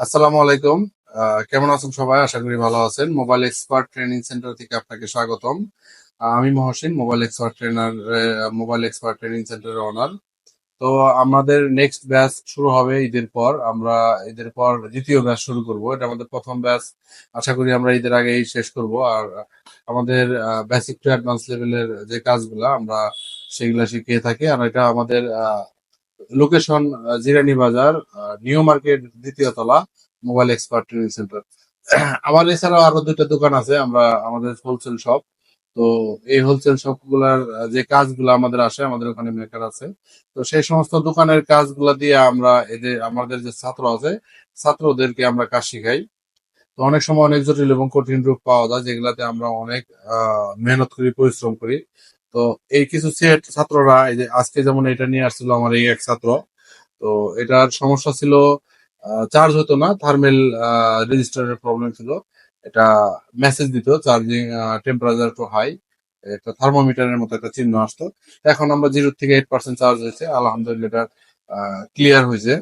আসসালামু আলাইকুম। কেমন আছেন সবাই? আশা করি ভালো আছেন। মোবাইল এক্সপার্ট ট্রেনিং সেন্টার থেকে আপনাকে স্বাগতম। আমি মহসিন, মোবাইল এক্সপার্ট ট্রেনিং সেন্টারের ওনার। তো আমাদের নেক্সট ব্যাচ শুরু হবে ঈদের পর। আমরা ঈদের পর দ্বিতীয় ব্যাচ শুরু করব। এটা আমাদের প্রথম ব্যাচ। আশা করি আমরা ঈদের আগেই শেষ করব। আর আমাদের বেসিক টু অ্যাডভান্স লেভেলের যে কাজগুলা আমরা সেগুলা শিখিয়ে থাকি। আর এটা আমাদের লোকেশন জিরানী বাজার, নিউ মার্কেট, দ্বিতীয় তলা, মোবাইল এক্সপার্ট ট্রেনিং সেন্টার। আমার এছাড়াও আরো দুইটা দোকান আছে, আমরা আমাদের হোলসেল শপ। তো এই হোলসেল শপ গুলার যে কাজগুলো আমাদের আসে, আমাদের ওখানে মেকার আছে। তো সেই সমস্ত দোকানের কাজগুলা দিয়ে আমরা এদের আমাদের যে ছাত্র আছে, ছাত্রদেরকে আমরা কাজ শিখাই। তো অনেক সময় অনেক জটিল এবং কঠিন রূপ পাওয়া যায়, যেগুলাতে আমরা অনেক মেহনত করি, পরিশ্রম করি। তো এই কিছু সেট ছাত্ররা, এই যে আজকে যেমন এটা নিয়ে আসছিল আমার এই এক ছাত্র। তো এটার সমস্যা ছিল, চার্জ হতো না, থার্মেল রেজিস্টারের প্রবলেম ছিল। এটা মেসেজ দিত চার্জিং টেম্পারেচার টু হাই, একটা থার্মোমিটারের মতো একটা চিহ্ন আসতো। এখন আমরা 0 থেকে 8% চার্জ হয়েছে, আলহামদুলিল্লাহ এটা ক্লিয়ার হয়েছে।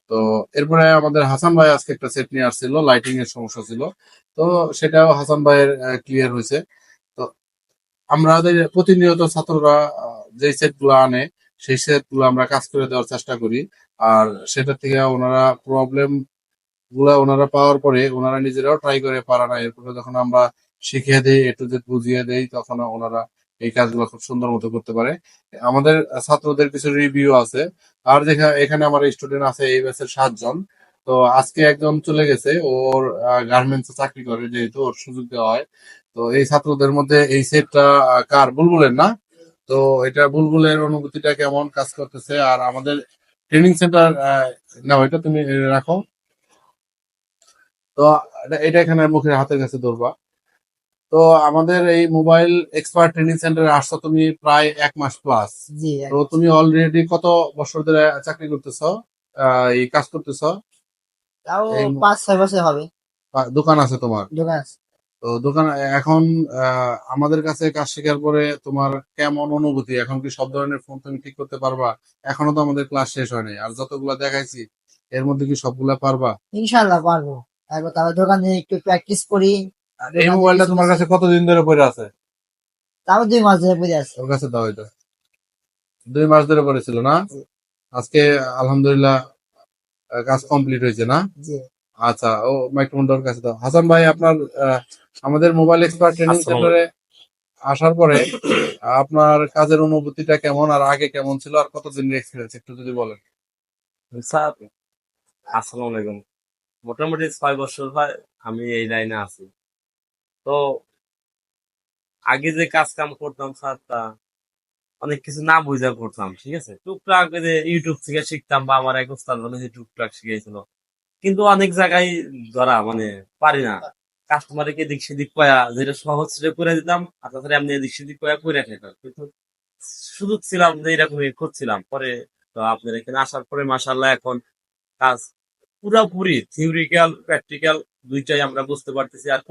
তো এরপরে আমাদের হাসান ভাই আজকে একটা সেট নিয়ে আসছিল, লাইটিং এর সমস্যা ছিল। তো সেটাও হাসান ভাইয়ের ক্লিয়ার হয়েছে। তো আমাদের প্রতিনিয়ত ছাত্ররা যে সেট গুলো আনে, সেই সেট গুলো আমরা কাজ করে দেওয়ার চেষ্টা করি। আর সেটা থেকে ওনারা প্রবলেম গুলা ওনারা পাওয়ার পরে ওনারা নিজেরাও ট্রাই করে, পারে না, এরপরে যখন আমরা শিখিয়ে দেই, একটু যে বুঝিয়ে দেই, তখন ওনারা এই কাজগুলো খুব সুন্দর মতো করতে পারে। আমাদের ছাত্রদের কিছু রিভিউ আছে। আর এখানে আমার স্টুডেন্ট আছে এই ব্যাচের 7 জন। তো আজকে একজন চলে গেছে, ওর গার্মেন্টস চাকরি করে, যেহেতু ওর সুযোগ দেওয়া হয়। তো এই ছাত্রদের মধ্যে এই সেটটা কার? বুলবুলের না? তো এটা বুলবুলের অনুভূতিটা কেমন কাজ করতেছে? আর আমাদের ট্রেনিং সেন্টার, না ওইটা তুমি রাখো। তো এটা এখানে মুখের হাতের কাছে ধরবা। তো আমাদের এই মোবাইল এক্সপার্ট ট্রেনিং সেন্টারে আসছো তুমি প্রায় 1 মাস প্লাস। জি তো তুমি অলরেডি কত বছর ধরে চাকরি করতেছো, এই কাজ করতেছো? তাও এই 5-6 বছর হবে। দোকান আছে তোমার? দোকান আছে। তো দোকান এখন আমাদের কাছে কাজ শেখার পরে তোমার কেমন অনুভূতি? এখন কি সব ধরনের ফোন তুমি ঠিক করতে পারবা? এখনো তো আমাদের ক্লাস শেষ হয়নি, আর যতগুলা দেখাইছি এর মধ্যে কি সবগুলা পারবা? ইনশাল্লাহ পারবো। তারপর তারপর দোকানে একটু প্র্যাকটিস করি। আর এই দোকানে মোবাইলটা কিছু তোমার কিছু কাছে কতদিন ধরে পড়ে আছে? তাও 2 মাস ধরে পড়ে আছে। ওর কাছে দাও এটা। 2 মাস ধরে পড়েছিল না? জি আজকে আলহামদুলিল্লাহ কাজ কমপ্লিট হয়েছে না? জি। আচ্ছা, ও মাইক্রোফোনটার কাছে দাও। হাসান ভাই, আপনার আমাদের মোবাইল এক্সপার্ট ট্রেনিং আসসালামু সেন্টারে আসার পরে আপনার কাজের অনুভূতিটা কেমন, আর আগে কেমন ছিল, আর কতদিনের এক্সপিরিয়েন্স একটু যদি বলেন। আলাইকুম স্যার। আসসালামু আলাইকুম। মোটামুটি 6 বছর হয় আমি এই লাইনে আছি। তো আগে যে কাজ কাম করতাম স্যার, তা অনেক কিছু না বুঝা করতাম, ঠিক আছে। টুকটাক এই যে ইউটিউব থেকে শিখতাম, বা আমার এক ওস্তাদ মানে যে টুকটাক শিখিয়েছিল। কিন্তু অনেক জায়গায় ধরা মানে পারি না। কাস্টমারকে এদিক সেদিক পায়া যেটা সহজ সেটা করে দিতাম, আর তাছাড়া এমনি এদিক সেদিক পায়া করে খেতাম। কিন্তু সুযোগ ছিলাম যে এরকমই করছিলাম। পরে তো আপনার এখানে আসার পরে মাশাআল্লাহ এখন কাজ পুরাপুরি থিওরিক্যাল প্র্যাকটিক্যাল দুইটাই আমরা বুঝতে পারতেছি। আর